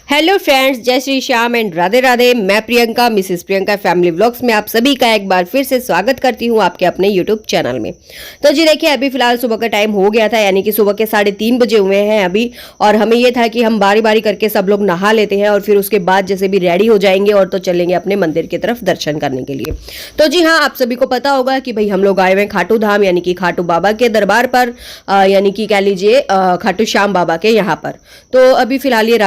Hello friends, जय Shri Shyam and Radhe Radhe. मैं Priyanka, Mrs Priyanka family vlogs में आप सभी का एक बार फिर से स्वागत करती हूँ आपके अपने यूट्यूब चैनल में। तो जी देखिए, अभी फिलहाल सुबह का टाइम हो गया था, यानी कि सुबह के 3:30 बजे हुए हैं अभी। और हमें ये था कि हम बारी बारी करके सब लोग नहा लेते हैं और फिर उसके बाद जैसे भी रेडी हो जाएंगे और तो चलेंगे अपने मंदिर की तरफ दर्शन करने के लिए। तो जी हाँ, आप सभी को पता होगा कि भाई हम लोग आए हुए हैं खाटू धाम, यानी कि खाटू बाबा के दरबार पर, यानी कि कह लीजिए खाटू श्याम बाबा के यहाँ पर। तो अभी फिलहाल ये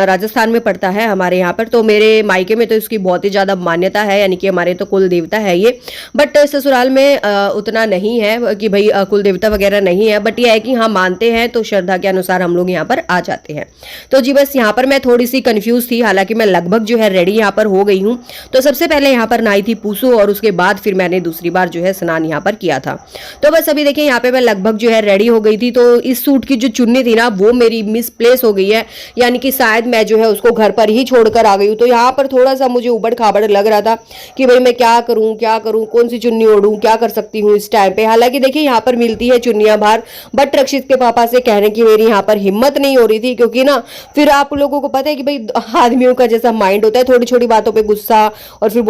राजस्थान में पड़ता है हमारे यहाँ पर। तो मेरे मायके में तो इसकी बहुत ही ज्यादा मान्यता है, यानी कि हमारे तो कुल देवता है ये। बट ससुराल में उतना नहीं है कि भाई कुल देवता वगैरह नहीं है, बट ये है कि हाँ मानते हैं, तो श्रद्धा के अनुसार हम लोग यहाँ पर आ जाते हैं। तो जी बस यहाँ पर मैं थोड़ी सी कंफ्यूज थी, हालांकि मैं लगभग जो है रेडी यहाँ पर हो गई हूँ। तो सबसे पहले यहाँ पर नहाई थी पूसू और उसके बाद फिर मैंने दूसरी बार जो है स्नान यहाँ पर किया था। तो बस अभी देखिए यहाँ पे मैं लगभग जो है रेडी हो गई थी। तो इस सूट की जो चुन्नी थी ना, वो मेरी मिसप्लेस हो गई है, यानी कि शायद मैं जो है उसको घर पर ही छोड़कर आ गई हूँ। तो यहाँ पर थोड़ा सा मुझे उबड़ खाबड़ लग रहा था कि भाई मैं क्या करूँ, कौन सी चुन्नी ओढ़ूं, क्या कर सकती हूँ इस टाइम पे। हालांकि देखिए यहाँ पर मिलती है चुन्नियां बाहर, बट रक्षित के पापा से कहने की मेरी यहाँ पर हिम्मत नहीं हो रही थी, क्योंकि ना फिर आप लोगों को पता है कि भाई आदमियों का जैसा माइंड होता है, थोड़ी छोटी बातों पर गुस्सा, और फिर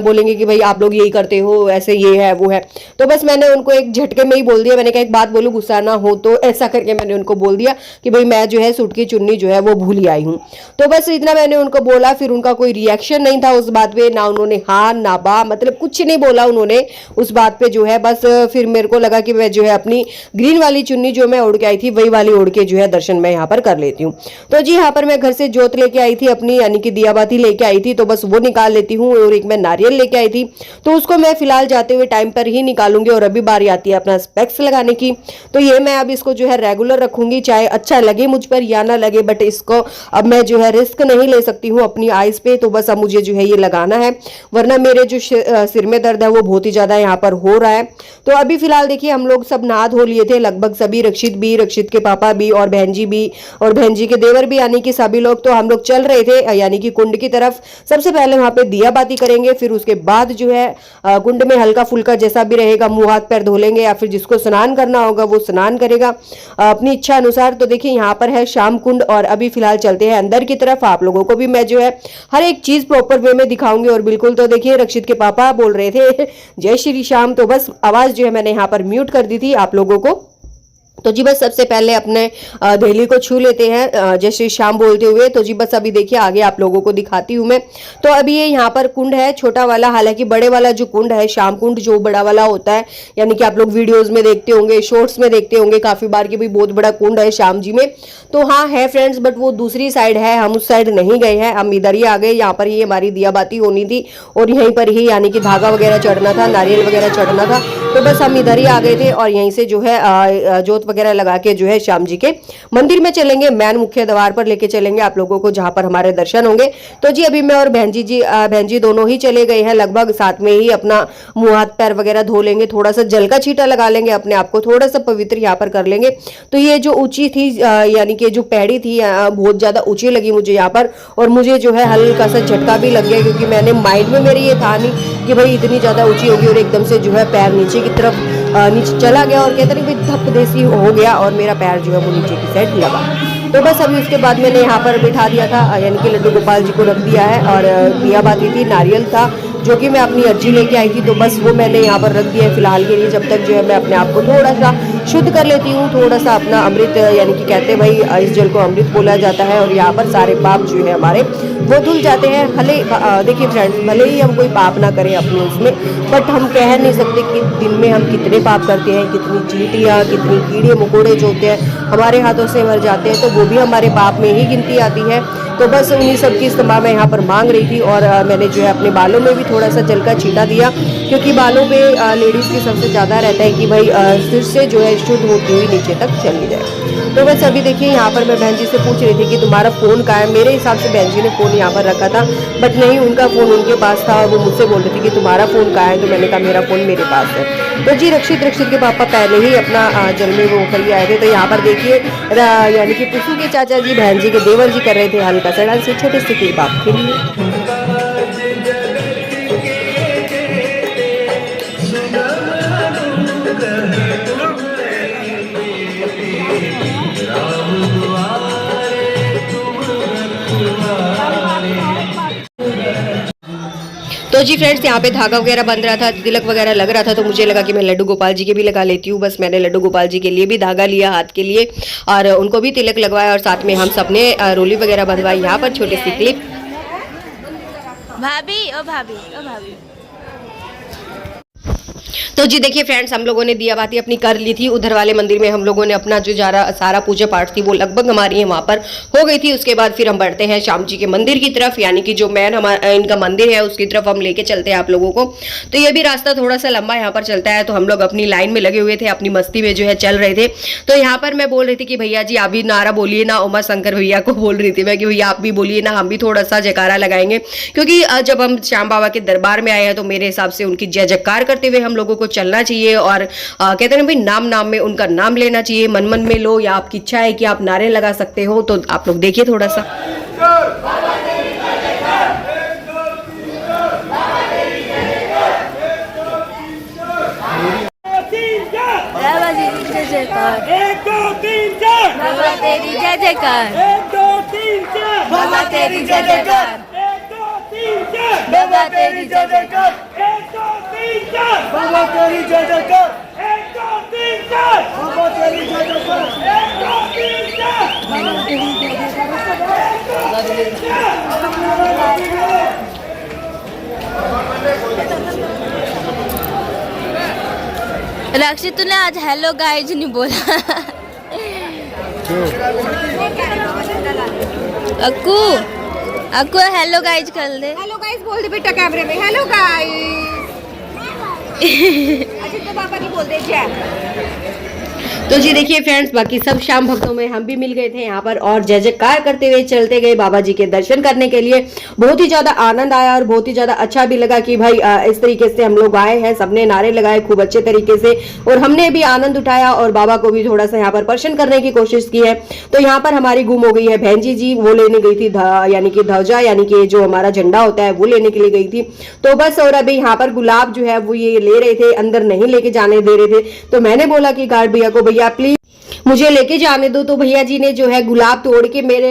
बोलेंगे कि भाई आप लोग यही करते हो, ऐसे ये है वो है। तो बस मैंने उनको एक झटके में ही बोल दिया, मैंने कहा एक बात बोलूं, गुस्सा ना हो। तो ऐसा करके मैंने उनको बोल दिया कि भाई मैं जो है सूट की चुन्नी जो है वो भूल आई हूँ। तो बस इतना मैंने उनको बोला, फिर उनका कोई रिएक्शन नहीं था उस बात पे, ना उन्होंने हाँ ना बा, मतलब कुछ नहीं बोला उन्होंने उस बात पे जो है। बस फिर मेरे को लगा कि मैं जो है अपनी ग्रीन वाली चुन्नी जो मैं ओढ़ के आई थी, वही वाली ओढ़ के जो है दर्शन मैं यहाँ पर कर लेती हूँ। तो जी यहाँ पर मैं घर से जोत लेके आई थी अपनी, यानी कि दिया बाती लेके आई थी, तो बस वो निकाल लेती हूँ। और एक मैं नारियल लेके आई थी, तो उसको मैं फिलहाल जाते हुए टाइम पर ही निकालूंगी। और अभी बारी आती है अपना स्पेक्स लगाने की, तो ये मैं अब इसको जो है रेगुलर रखूंगी, चाहे अच्छा लगे मुझ पर या ना लगे, बट इसको अब मैं जो है रिस्क नहीं ले सकती हूँ अपनी आईज पे। तो बस अब मुझे जो है ये लगाना है, वरना मेरे जो सिर में दर्द है वो बहुत ही ज्यादा यहाँ पर हो रहा है। तो अभी फिलहाल देखिए हम लोग सब नहा धो लिए थे, लगभग सभी, रक्षित भी, रक्षित के पापा भी, और बहन जी भी, और बहन जी के देवर भी, यानी कि सभी लोग। तो हम लोग चल रहे थे यानी कि कुंड की तरफ। सबसे पहले वहां पे दिया बाती करेंगे, फिर उसके बाद जो है कुंड में हल्का फुल्का जैसा भी रहेगा, मुंह हाथ पैर धो लेंगे, या फिर जिसको स्नान करना होगा वो स्नान करेगा अपनी इच्छा अनुसार। तो देखिए यहाँ पर है श्याम कुंड, और अभी फिलहाल चलते हैं अंदर की तरफ। आप लोगों को भी मैं जो है हर एक चीज प्रॉपर वे में दिखाऊंगी। और बिल्कुल, तो देखिए रक्षित के पापा बोल रहे थे जय श्री श्याम, तो बस आवाज जो है मैंने यहाँ पर म्यूट कर दी थी आप लोगों को। तो जी बस सबसे पहले अपने देहली को छू लेते हैं जय श्री श्याम बोलते हुए। तो जी बस अभी देखिए आगे आप लोगों को दिखाती हूँ मैं। तो अभी ये यहाँ पर कुंड है छोटा वाला, हालांकि बड़े वाला जो कुंड है, श्याम कुंड जो बड़ा वाला होता है, यानी कि आप लोग वीडियोस में देखते होंगे, शॉर्ट्स में देखते होंगे काफी बार कि भाई बहुत बड़ा कुंड है श्याम जी में। तो हाँ है फ्रेंड्स, बट वो दूसरी साइड है, हम उस साइड नहीं गए हैं, हम इधर ही आ गए। यहाँ पर ही हमारी दिया बाती होनी थी और यहीं पर ही यानी कि धागा वगैरह चढ़ना था, नारियल वगैरह चढ़ना था। तो बस हम इधर ही आ गए थे और यहीं से जो है जोत वगैरह लगा के जो है श्याम जी के मंदिर में चलेंगे, मैन मुख्य द्वार पर लेके चलेंगे आप लोगों को, जहां पर हमारे दर्शन होंगे। तो जी अभी मैं और बहन जी दोनों ही चले गए हैं, लगभग साथ में ही अपना मुंह हाथ पैर वगैरह धो लेंगे, थोड़ा सा जल का छींटा लगा लेंगे, अपने आप को थोड़ा सा पवित्र यहाँ पर कर लेंगे। तो ये जो ऊंची थी यानी कि जो पैड़ी थी बहुत ज्यादा ऊंची लगी मुझे यहाँ पर, और मुझे जो है हल्का सा झटका भी लग गया, क्योंकि मैंने माइंड में मेरे ये था नहीं कि भाई इतनी ज्यादा ऊंची होगी, और एकदम से जो है पैर नीचे की तरफ नीचे चला गया, और कहते हैं धप देसी हो गया और मेरा पैर जो है वो नीचे की साइड लगा। तो बस अभी उसके बाद मैंने यहाँ पर बिठा दिया था, यानी कि लड्डू गोपाल जी को रख दिया है, और दिया बाती थी, नारियल था जो कि मैं अपनी अर्जी लेके आई थी, तो बस वो मैंने यहाँ पर रख दिया है फिलहाल के लिए, जब तक जो है मैं अपने आप को थोड़ा सा शुद्ध कर लेती हूँ, थोड़ा सा अपना अमृत, यानी कि कहते हैं भाई इस जल को अमृत बोला जाता है, और यहाँ पर सारे पाप जो है हमारे वो धुल जाते हैं। भले देखिए फ्रेंड्स, भले ही हम कोई पाप ना करें अपने उसमें, बट हम कह नहीं सकते कि दिन में हम कितने पाप करते हैं, कितनी चींटियाँ, कितनी कीड़े मकोड़े जो होते हैं हमारे हाथों से मर जाते हैं, तो वो भी हमारे पाप में ही गिनती आती है। तो बस उन्हीं सब की इस्तेमाल मैं यहाँ पर मांग रही थी, और मैंने जो है अपने बालों में भी थोड़ा सा जल का छींटा दिया, क्योंकि बालों पे लेडीज़ की सबसे ज़्यादा रहता है कि भाई सिर से जो है शुद्ध होती हुई नीचे तक चली जाए। तो बस अभी देखिए यहाँ पर मैं बहन जी से पूछ रही थी कि तुम्हारा फ़ोन कहाँ है। मेरे हिसाब से बहन जी ने फ़ोन यहाँ पर रखा था, बट नहीं, उनका फ़ोन उनके पास था, और वो मुझसे बोल रही थी कि तुम्हारा फ़ोन कहाँ है। तो मैंने कहा मेरा फ़ोन मेरे पास है। तो जी रक्षित के पापा पहले ही अपना जल में वो कर आए थे। तो यहाँ पर देखिए यानी कि पुसू के चाचा जी, बहन जी के देवर जी कर रहे थे हल्का सा डांस, छोटे से बाप के लिए। तो जी फ्रेंड्स, यहाँ पे धागा वगैरह बंध रहा था, तिलक वगैरह लग रहा था, तो मुझे लगा कि मैं लड्डू गोपाल जी के भी लगा लेती हूँ। बस मैंने लड्डू गोपाल जी के लिए भी धागा लिया हाथ के लिए और उनको भी तिलक लगवाया और साथ में हम सबने रोली वगैरह बंधवाई। यहाँ पर छोटी सी क्लिप। भाभी ओ भाभी ओ भाभी। तो जी देखिए फ्रेंड्स, हम लोगों ने दिया बाती अपनी कर ली थी। उधर वाले मंदिर में हम लोगों ने अपना जो सारा पूजा पाठ थी वो लगभग हमारी वहाँ पर हो गई थी। उसके बाद फिर हम बढ़ते हैं श्याम जी के मंदिर की तरफ, यानी कि जो मेन हमारा इनका मंदिर है उसकी तरफ हम लेके चलते हैं आप लोगों को। तो ये भी रास्ता थोड़ा सा लंबा यहाँ पर चलता है, तो हम लोग अपनी लाइन में लगे हुए थे, अपनी मस्ती में जो है चल रहे थे। तो यहाँ पर मैं बोल रही थी कि भैया जी आप भी नारा बोलिए ना, उमा शंकर भैया को बोल रही थी मैं कि भैया आप भी बोलिए ना, हम भी थोड़ा सा जयकारा लगाएंगे, क्योंकि जब हम श्याम बाबा के दरबार में आए हैं तो मेरे हिसाब से उनकी जय जयकार करते हुए हम लोगों को चलना चाहिए। और कहते हैं भाई नाम नाम में उनका नाम लेना चाहिए, मन मन में लो, या आपकी इच्छा है कि आप नारे लगा सकते हो। तो आप लोग देखिए थोड़ा सा। बाबा तेरी जय जयकार, 1 2 3 4। बाबा तेरी जय जयकार, 1 2 3 4। बाबा तेरी जय जयकार, 1 2 3 4। बाबा तेरी जय जयकार, 1 2 3 4। बाबा तेरी जय जयकार, 1 2 3 4। बाबा तेरी जय जयकार, 1 2 3 4। बाबा तेरी जय जयकार। रक्षित तूने आज हेलो गाइज नहीं बोला। अक्कू अक्कू हेलो गाइज कर दे। हेलो गाइस बोल दे बेटा कैमरे में, हेलो गाइस। अच्छा तो पापा नहीं बोल दे जय। तो जी देखिए फ्रेंड्स, बाकी सब श्याम भक्तों में हम भी मिल गए थे यहाँ पर और जय जयकार करते हुए चलते गए बाबा जी के दर्शन करने के लिए। बहुत ही ज्यादा आनंद आया और बहुत ही ज्यादा अच्छा भी लगा कि भाई इस तरीके से हम लोग आए हैं, सबने नारे लगाए खूब अच्छे तरीके से और हमने भी आनंद उठाया और बाबा को भी थोड़ा सा यहाँ पर प्रसन्न करने की कोशिश की है। तो यहाँ पर हमारी गुम हो गई है बहन जी, वो लेने गई थी यानी कि ध्वजा, यानी कि जो हमारा झंडा होता है वो लेने के लिए गई थी। तो बस और अभी यहाँ पर गुलाब जो है वो ये ले रहे थे, अंदर नहीं लेके जाने दे रहे थे। तो मैंने बोला कि गार्ड भैया को, भैया प्लीज मुझे लेके जाने दो। तो भैया जी ने जो है गुलाब तोड़ के मेरे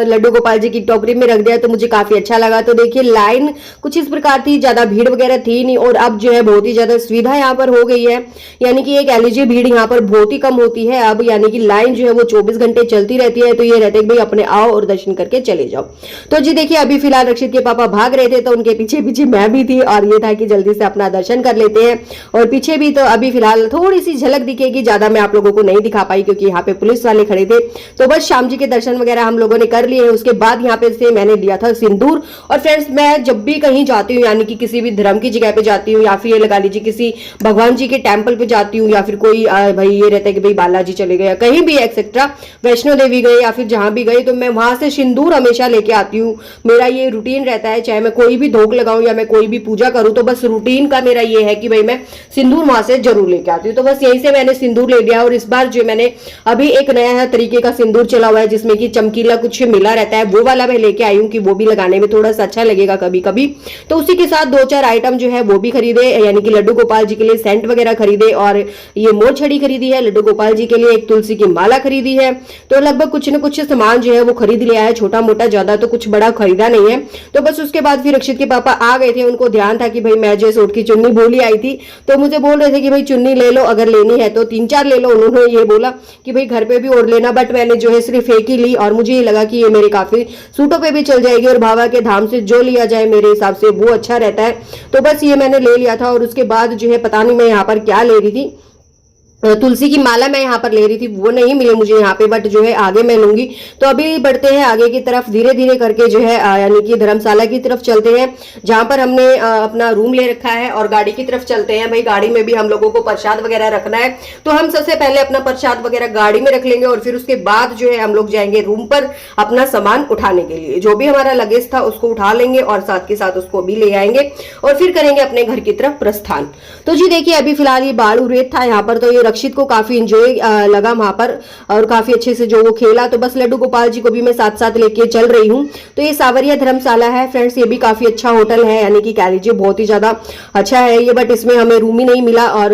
लड्डू गोपाल जी की टोकरी में रख दिया, तो मुझे काफी अच्छा लगा। तो देखिए लाइन कुछ इस प्रकार थी, ज्यादा भीड़ वगैरह थी नहीं और अब जो है बहुत ही ज्यादा सुविधा यहाँ पर हो गई है, यानी कि एक कह लीजिए भीड़ यहाँ पर बहुत ही कम होती है अब, यानी कि लाइन जो है वो 24 घंटे चलती रहती है। तो ये रहते भाई अपने आओ और दर्शन करके चले जाओ। तो जी देखिए अभी फिलहाल रक्षित के पापा भाग रहे थे, तो उनके पीछे पीछे मैं भी थी और ये था कि जल्दी से अपना दर्शन कर लेते हैं। और पीछे भी तो अभी फिलहाल थोड़ी सी झलक दिखेगी, ज्यादा मैं आप लोगों को नहीं दिखा पाई क्योंकि यहाँ पे पुलिस वाले खड़े थे। तो बस श्याम जी के दर्शन वगैरह हम लोगों ने कर लिए। उसके बाद यहाँ पे से मैंने लिया था सिंदूर। और फ्रेंड्स मैं जब भी कहीं जाती हूँ, यानी कि किसी भी धर्म की जगह पे जाती हूँ या फिर ये लगा लीजिए किसी भगवान जी के टेम्पल पे जाती हूँ या फिर कोई भाई ये रहता है कि भाई बालाजी चले गए, कहीं भी एक्सेट्रा, वैष्णो देवी गए या फिर जहां भी गए, तो मैं वहां से सिंदूर हमेशा लेके आती हूँ। मेरा ये रूटीन रहता है, चाहे मैं कोई भी धोख लगाऊं या मैं कोई भी पूजा करूं, तो बस रूटीन का मेरा ये है कि भाई मैं सिंदूर वहां से जरूर लेके आती हूँ। तो बस यहीं से मैंने सिंदूर ले लिया। और इस बार जो मैंने अभी एक नया तरीके का सिंदूर चला हुआ है जिसमें कि चमकीला कुछ मिला रहता है, वो वाला मैं लेके आई हूँ कि वो भी लगाने में थोड़ा सा अच्छा लगेगा कभी कभी। तो उसी के साथ 2-4 आइटम जो है वो भी खरीदे, यानी कि लड्डू गोपाल जी के लिए सेंट वगैरह खरीदे और ये मोर छड़ी खरीदी है लड्डू गोपाल जी के लिए, एक तुलसी की माला खरीदी है। तो लगभग कुछ न कुछ सामान जो है वो खरीद लिया है, छोटा मोटा, ज्यादा तो कुछ बड़ा खरीदा नहीं है। तो बस उसके बाद फिर रक्षित के पापा आ गए थे, उनको ध्यान था कि भाई मैं जो सूट की चुन्नी भूली आई थी, तो मुझे बोल रहे थे कि भाई चुन्नी ले लो, अगर लेनी है तो 3-4 ले लो। उन्होंने ये बोला कि भाई घर पे भी और लेना, बट मैंने जो है सिर्फ एक ही ली और मुझे ये लगा कि ये मेरे काफी सूटों पे भी चल जाएगी और बाबा के धाम से जो लिया जाए मेरे हिसाब से वो अच्छा रहता है। तो बस ये मैंने ले लिया था। और उसके बाद जो है पता नहीं मैं यहाँ पर क्या ले रही थी, तुलसी की माला मैं यहाँ पर ले रही थी, वो नहीं मिली मुझे यहाँ पे, बट जो है आगे मैं लूंगी। तो अभी बढ़ते हैं आगे की तरफ, धीरे धीरे करके जो है यानी कि धर्मशाला की तरफ चलते हैं जहां पर हमने अपना रूम ले रखा है और गाड़ी की तरफ चलते हैं। भाई गाड़ी में भी हम लोगों को प्रसाद वगैरह रखना है, तो हम सबसे पहले अपना प्रसाद वगैरह गाड़ी में रख लेंगे और फिर उसके बाद जो है हम लोग जाएंगे रूम पर अपना सामान उठाने के लिए। जो भी हमारा लगेज था उसको उठा लेंगे और साथ के साथ उसको भी ले आएंगे और फिर करेंगे अपने घर की तरफ प्रस्थान। तो जी देखिए अभी फिलहाल ये बालू रेत था यहाँ पर, तो ये रक्षित को काफी एंजॉय लगा वहां पर और काफी अच्छे से जो वो खेला। तो बस लड्डू गोपाल जी को भी मैं साथ साथ लेके चल रही हूँ। तो ये सावरिया धर्मशाला है फ्रेंड्स, ये भी काफी अच्छा होटल है, यानी कि कह लीजिए बहुत ही ज्यादा अच्छा है ये, बट इसमें हमें रूम ही नहीं मिला और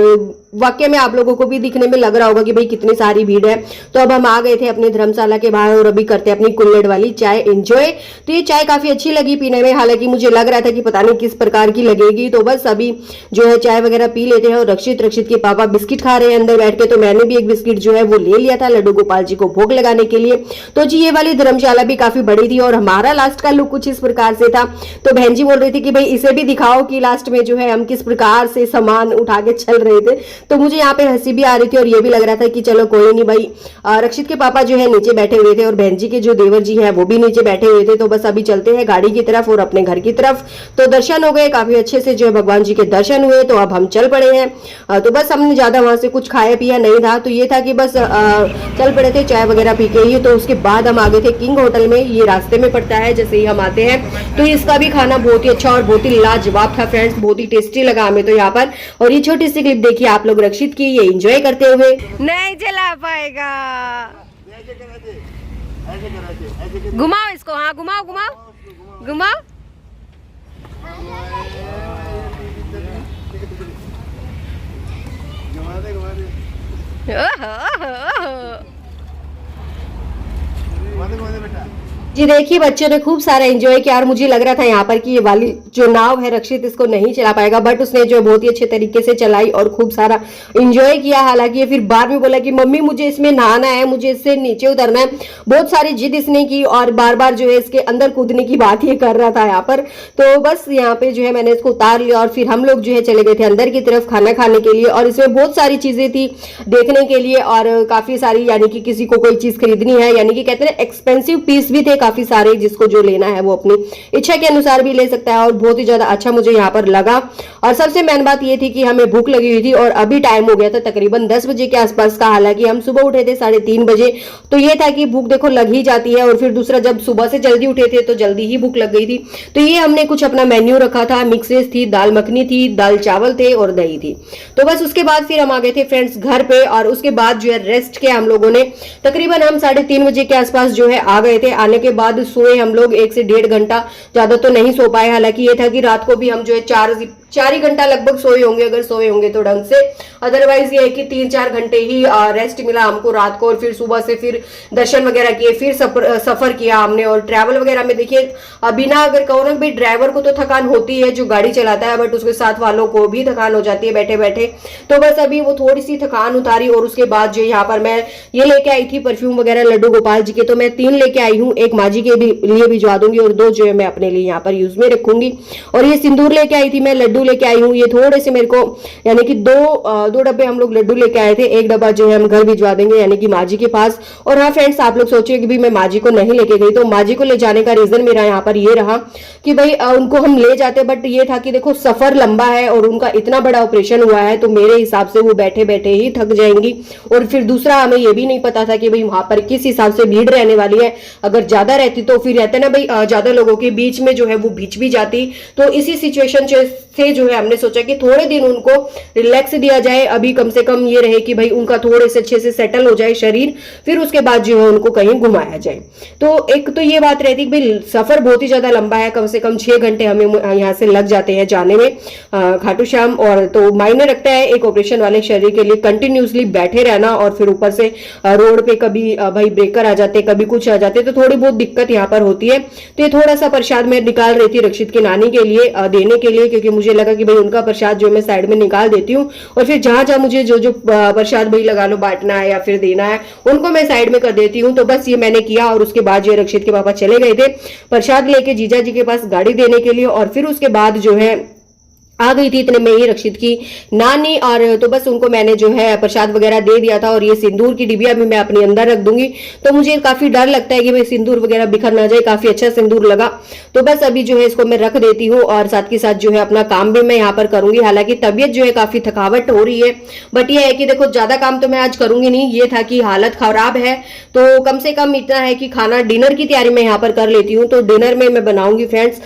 वाकई में आप लोगों को भी दिखने में लग रहा होगा कि भाई कितनी सारी भीड़ है। तो अब हम आ गए थे अपनी धर्मशाला के बाहर और अभी करते हैं अपनी कुल्हड़ वाली चाय एंजॉय। तो ये चाय काफी अच्छी लगी पीने में, हालांकि मुझे लग रहा था कि पता नहीं किस प्रकार की लगेगी। तो बस अभी जो है चाय वगैरह पी लेते हैं। और रक्षित के पापा बिस्किट खा रहे हैं अंदर बैठ के, तो मैंने भी एक बिस्किट जो है वो ले लिया था लड्डू गोपाल जी को भोग लगाने के लिए। तो जी ये वाली धर्मशाला भी काफी बड़ी थी और हमारा लास्ट का लुक कुछ इस प्रकार से था। तो बहन जी बोल रही थी कि भाई इसे भी दिखाओ कि लास्ट में जो है हम किस प्रकार से सामान उठा के चल रहे थे। तो मुझे यहाँ पे हंसी भी आ रही थी और ये भी लग रहा था कि चलो कोई नहीं भाई। रक्षित के पापा जो है नीचे बैठे हुए थे और बहन जी के जो देवर जी हैं वो भी नीचे बैठे हुए थे। तो बस अभी चलते हैं गाड़ी की तरफ और अपने घर की तरफ। तो दर्शन हो गए काफी अच्छे से, जो है भगवान जी के दर्शन हुए। तो अब हम चल पड़े हैं। तो बस हमने ज्यादा वहां से कुछ खाया पिया नहीं था, तो ये था कि बस चल पड़े थे चाय वगैरह पी के ही। तो उसके बाद हम आ गए थे किंग होटल में, ये रास्ते में पड़ता है जैसे ही हम आते हैं। तो इसका भी खाना बहुत ही अच्छा और बहुत ही लाजवाब था फ्रेंड्स, बहुत ही टेस्टी लगा हमें तो यहाँ पर। और ये छोटी सी क्लिप देखिए आप लोग रक्षित की, ये एंजॉय करते हुए। नहीं चला पाएगा, घुमाओ इसको, हाँ घुमाओ घुमाओ घुमाओ। जी देखिए बच्चों ने खूब सारा एंजॉय किया और मुझे लग रहा था यहाँ पर कि ये वाली जो नाव है रक्षित इसको नहीं चला पाएगा, बट उसने जो बहुत ही अच्छे तरीके से चलाई और खूब सारा एंजॉय किया। हालांकि ये फिर बाद में बोला कि मम्मी मुझे इसमें नहाना है, मुझे इससे नीचे उतरना है। बहुत सारी जिद इसने की और बार बार जो है इसके अंदर कूदने की बात ये कर रहा था यहाँ पर। तो बस यहाँ पे जो है मैंने इसको उतार लिया और फिर हम लोग जो है चले गए थे अंदर की तरफ खाना खाने के लिए। और इसमें बहुत सारी चीजें थी देखने के लिए और काफी सारी, यानी कि किसी को कोई चीज खरीदनी है, यानी कि कहते हैं एक्सपेंसिव पीस भी थे काफी सारे, जिसको जो लेना है वो अपनी इच्छा के अनुसार भी ले सकता है। और बहुत ही ज्यादा अच्छा मुझे यहाँ पर लगा। और सबसे मेन बात ये थी कि हमें भूख लगी हुई थी और अभी टाइम हो गया था तकरीबन 10 बजे के आसपास का। हालांकि हम सुबह उठे थे 3:30 बजे, तो ये था कि भूख देखो लग ही जाती है। और फिर दूसरा जब सुबह से जल्दी उठे थे तो जल्दी ही भूख लग गई थी। तो ये हमने कुछ अपना मेन्यू रखा था, मिक्सेस थी, दाल मखनी थी, दाल चावल थे और दही थी। तो बस उसके बाद फिर हम आ गए थे फ्रेंड्स घर पे। और उसके बाद जो है रेस्ट किया हम लोगों ने, तकरीबन हम 3:30 बजे के आसपास जो है आ गए थे। आने के बाद सोए हम लोग 1 से 1.5 घंटा, ज्यादा तो नहीं सो पाए। हालांकि ये था कि रात को भी हम जो है 4 ही घंटा लगभग सोए होंगे, अगर सोए होंगे तो ढंग से। अदरवाइज ये है कि 3-4 घंटे ही रेस्ट मिला हमको रात को। और फिर सुबह से फिर दर्शन वगैरह किए, फिर सफर किया हमने। और ट्रैवल वगैरह में देखिए बिना अगर कहो ना भाई ड्राइवर को तो थकान होती है जो गाड़ी चलाता है, बट उसके साथ वालों को भी थकान हो जाती है बैठे बैठे। तो बस अभी वो थोड़ी सी थकान उतारी। और उसके बाद जो यहाँ पर मैं ये लेके आई थी परफ्यूम वगैरह लड्डू गोपाल जी के, तो मैं 3 लेके आई हूँ, एक माँ जी के लिए भिजवा दूंगी और 2 जो है मैं अपने लिए यहाँ पर यूज में रखूंगी। और ये सिंदूर लेके आई थी मैं, लड्डू लेके आई हूँ, ये थोड़े से मेरे को, यानी कि दो डब्बे हम लोग लड्डू लेके आए थे, एक डब्बा जो है हम घर भिजवा देंगे यानी कि माँ जी के पास। और हाँ फ्रेंड्स, आप लोग सोचिए कि भाई मैं माँ जी को नहीं लेके गई, तो माँ जी को ले जाने का रीजन मेरा यहाँ पर ये रहा कि भाई उनको हम ले जाते, बट ये था कि देखो सफर लंबा है और उनका इतना बड़ा ऑपरेशन हुआ है, तो मेरे हिसाब से वो बैठे बैठे ही थक जाएंगी। और फिर दूसरा हमें ये भी नहीं पता था कि भाई वहां पर किस हिसाब से भीड़ रहने वाली है। अगर ज्यादा रहती तो फिर रहते ना भाई ज्यादा लोगों के बीच में जो है वो भीच भी जाती। तो इसी सिचुएशन से जो है हमने सोचा कि थोड़े दिन उनको रिलैक्स दिया जाए, अभी कम से कम ये रहे कि भाई उनका थोड़े से अच्छे से सेटल हो जाए शरीर, फिर उसके बाद जो है उनको कहीं घुमाया जाए। तो एक तो ये बात रहती कि भाई सफर बहुत ही ज्यादा लंबा है, कम से कम 6 घंटे हमें यहाँ से लग जाते हैं जाने में खाटू श्याम। और तो मायने रखता है एक ऑपरेशन वाले शरीर के लिए कंटिन्यूसली बैठे रहना, और फिर ऊपर से रोड पे कभी भाई ब्रेकर आ जाते, कभी कुछ आ जाते, तो थोड़ी बहुत दिक्कत यहाँ पर होती है। तो ये थोड़ा सा प्रसाद मैं निकाल रही थी रक्षित की नानी के लिए देने के लिए, क्योंकि मुझे लगा कि भाई उनका प्रसाद जो मैं साइड में निकाल देती हूँ, और फिर जहां जहां मुझे जो प्रसाद भाई लगा लो बांटना है या फिर देना है उनको मैं साइड में कर देती हूँ। तो बस ये मैंने किया। और उसके बाद जो रक्षित के पापा चले गए थे प्रसाद लेके जीजा जी के पास गाड़ी देने के लिए। और फिर उसके बाद जो है आ गई थी इतने में ही रक्षित की नानी, और तो बस उनको मैंने जो है प्रसाद वगैरह दे दिया था। और ये सिंदूर की डिबिया भी मैं अपने अंदर रख दूंगी, तो मुझे काफी डर लगता है कि भाई सिंदूर वगैरह बिखर ना जाए। काफी अच्छा सिंदूर लगा, तो बस अभी जो है इसको मैं रख देती हूँ और साथ के साथ जो है अपना काम भी मैं यहाँ पर करूंगी। हालांकि तबीयत जो है काफी थकावट हो रही है, बट ये है कि देखो ज्यादा काम तो मैं आज करूंगी नहीं। ये था कि हालत खराब है, तो कम से कम इतना है कि खाना डिनर की तैयारी मैं यहाँ पर कर लेती हूँ। तो डिनर में मैं बनाऊंगी फ्रेंड्स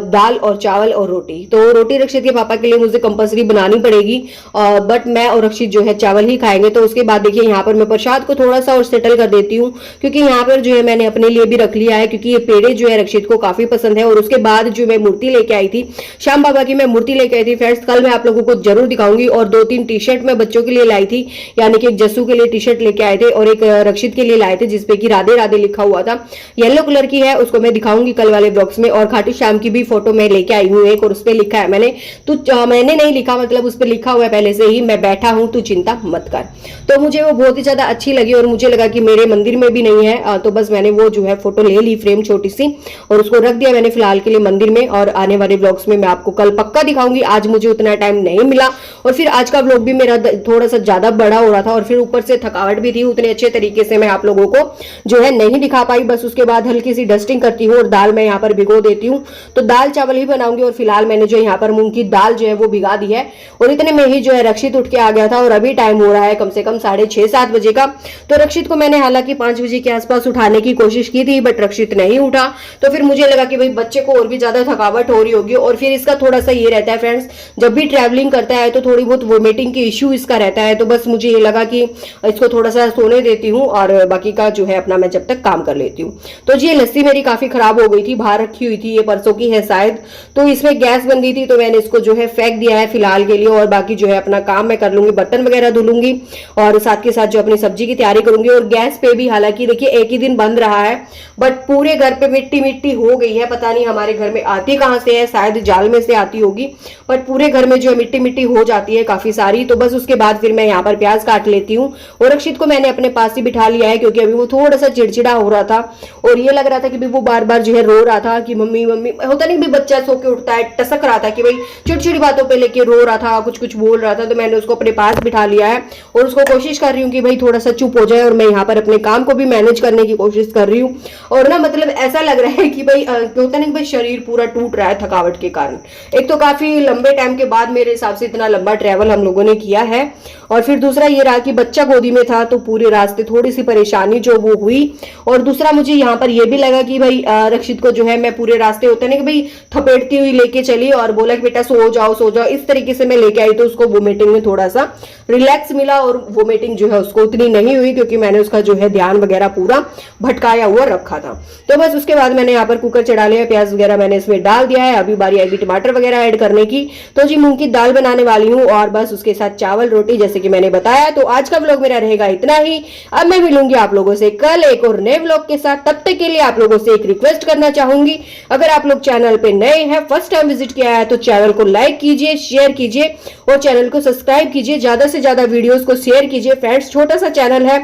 दाल और चावल और रोटी। तो रोटी रक्षित रक्षित के पापा के लिए मुझे कंपल्सरी बनानी पड़ेगी, बट मैं और रक्षित जो है चावल ही खाएंगे। तो उसके बाद देखिए यहाँ पर मैं प्रसाद को थोड़ा सा और सेटल कर देती हूँ, क्योंकि यहाँ पर जो है मैंने अपने लिए भी रख लिया है, क्योंकि ये पेड़े जो है रक्षित को काफी पसंद है। और उसके बाद जो मैं मूर्ति लेके आई थी, श्याम बाबा की मैं मूर्ति लेके आई थी फ्रेंड्स, कल मैं आप लोगों को जरूर दिखाऊंगी। और 2-3 टी शर्ट मैं बच्चों के लिए लाई थी, यानी कि एक जस्सू के लिए टी शर्ट लेके आए थे और एक रक्षित के लिए लाए थे जिसपे कि राधे राधे लिखा हुआ था, येलो कलर की है, उसको मैं दिखाऊंगी कल वाले ब्लॉग्स में। और खाटू श्याम की भी फोटो मैं लेके आई हूँ एक, और उसपे लिखा है मैंने, तो मैंने नहीं लिखा, मतलब उस पर लिखा हुआ है पहले से ही, मैं बैठा हूं तू चिंता मत कर। तो मुझे वो बहुत ही ज्यादा अच्छी लगी और मुझे लगा कि मेरे मंदिर में भी नहीं है, तो बस मैंने वो जो है फोटो ले ली फ्रेम छोटी सी और उसको रख दिया मैंने फिलहाल के लिए मंदिर में। और आने वाले ब्लॉग्स में मैं आपको कल पक्का दिखाऊंगी, आज मुझे उतना टाइम नहीं मिला और फिर आज का ब्लॉग भी मेरा थोड़ा सा ज्यादा बड़ा हो रहा था और फिर ऊपर से थकावट भी थी, उतने अच्छे तरीके से मैं आप लोगों को जो है नहीं दिखा पाई। बस उसके बाद हल्की सी डस्टिंग करती हूँ और दाल मैं यहाँ पर भिगो देती हूँ, तो दाल चावल ही बनाऊंगी। और फिलहाल मैंने जो यहाँ पर मूंग की दाल जो है वो भिगा दी है और इतने में ही जो है रक्षित उठ के आ गया था और अभी टाइम हो रहा है कम से कम 6:30-7 बजे का। तो रक्षित को मैंने हालांकि 5 बजे के आसपास उठाने की कोशिश की थी, बट रक्षित नहीं उठा। तो फिर मुझे लगा कि भाई बच्चे को और भी ज्यादा थकावट हो रही होगी। और फिर इसका थोड़ा सा ये रहता है फ्रेंड्स, जब भी ट्रैवलिंग करता है तो थोड़ी बहुत वोमिटिंग की इश्यू इसका रहता है। तो बस मुझे ये लगा कि इसको थोड़ा सा सोने देती हूँ और बाकी का जो है अपना मैं जब तक काम कर लेती हूँ। तो जी लस्सी मेरी काफी खराब हो गई थी, बाहर रखी हुई थी, ये परसों की है शायद, तो इसमें गैस बन गई थी, तो मैंने इसको जो है फेंक दिया है फिलहाल के लिए। और बाकी जो है अपना काम मैं कर लूंगी, बर्तन वगैरह धुलूंगी और साथ के साथ जो अपनी सब्जी की तैयारी करूंगी। और गैस पे भी हालांकि देखिए एक ही दिन बंद रहा है, बट पूरे घर पे मिट्टी मिट्टी हो गई है। पता नहीं हमारे घर में आती कहां से है, शायद जाल में से आती होगी, बट पूरे घर में जो है मिट्टी मिट्टी हो जाती है काफी सारी। तो बस उसके बाद फिर मैं यहाँ पर प्याज काट लेती हूँ। और रक्षित को मैंने अपने पास ही बिठा लिया है, क्योंकि अभी वो थोड़ा सा चिड़चिड़ा हो रहा था और ये लग रहा था कि वो बार बार जो है रो रहा था कि मम्मी मम्मी, होता नहीं भी बच्चा सो के उठता है, टसक रहा था कि भाई चिड़चिड़ी बातों पे लेके रो रहा था, कुछ कुछ बोल रहा था। तो मैंने उसको अपने पास बिठा लिया है और उसको कोशिश कर रही हूँ कि भाई थोड़ा सा चुप हो जाए और मैं यहाँ पर अपने काम को भी मैनेज करने की कोशिश कर रही हूँ। और ना मतलब ऐसा लग रहा है कि भाई होता नहीं भाई शरीर पूरा टूट रहा है थकावट के कारण। एक तो काफी लंबे टाइम के बाद मेरे हिसाब से इतना लंबा ट्रेवल हम लोगों ने किया है, और फिर दूसरा ये रहा कि बच्चा गोदी में था तो पूरे रास्ते थोड़ी सी परेशानी जो वो हुई। और दूसरा मुझे यहाँ पर ये भी लगा कि भाई रक्षित को जो है मैं पूरे रास्ते होता नहीं कि भाई थपेटती हुई लेके चली और बोला कि बेटा सो जाओ सो जाओ, इस तरीके से मैं लेके आई, तो उसको वोमिटिंग में थोड़ा सा रिलैक्स मिला और वोमिटिंग जो है उसको उतनी नहीं हुई, क्योंकि मैंने उसका जो है ध्यान वगैरह पूरा भटकाया हुआ रखा था। तो बस उसके बाद मैंने यहाँ पर कुकर चढ़ा लिया, प्याज वगैरह मैंने इसमें डाल दिया है, अभी बारी आएगी टमाटर वगैरह ऐड करने की। तो जी मूंग की दाल बनाने वाली हूँ और बस उसके साथ चावल रोटी जैसे कि मैंने बताया। तो आज का व्लॉग मेरा रहेगा इतना ही, अब मैं मिलूंगी आप लोगों से कल एक और नए व्लॉग के साथ। तब तक के लिए आप लोगों से एक रिक्वेस्ट करना चाहूंगी, अगर आप लोग चैनल पे नए हैं, फर्स्ट टाइम विजिट किया है, तो चैनल को लाइक कीजिए, शेयर कीजिए और चैनल को सब्सक्राइब कीजिए, ज्यादा से ज्यादा वीडियोस को शेयर कीजिए फ्रेंड्स। छोटा सा चैनल है,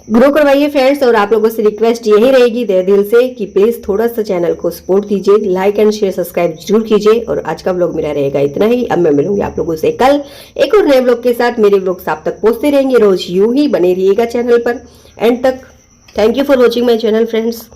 ग्रो करवाइए फ्रेंड्स। और आप लोगों से रिक्वेस्ट यही रहेगी तहे दिल से कि प्लीज थोड़ा सा चैनल को सपोर्ट कीजिए, लाइक एंड शेयर सब्सक्राइब जरूर कीजिए। और आज का व्लॉग मेरा रहेगा इतना ही, अब मैं मिलूंगी आप लोगों से कल एक और नए व्लॉग के साथ। मेरे व्लॉग्स आप तक पहुंचते रहेंगे रोज, यूं ही बने रहिएगा चैनल पर एंड तक। Thank you for watching my channel friends.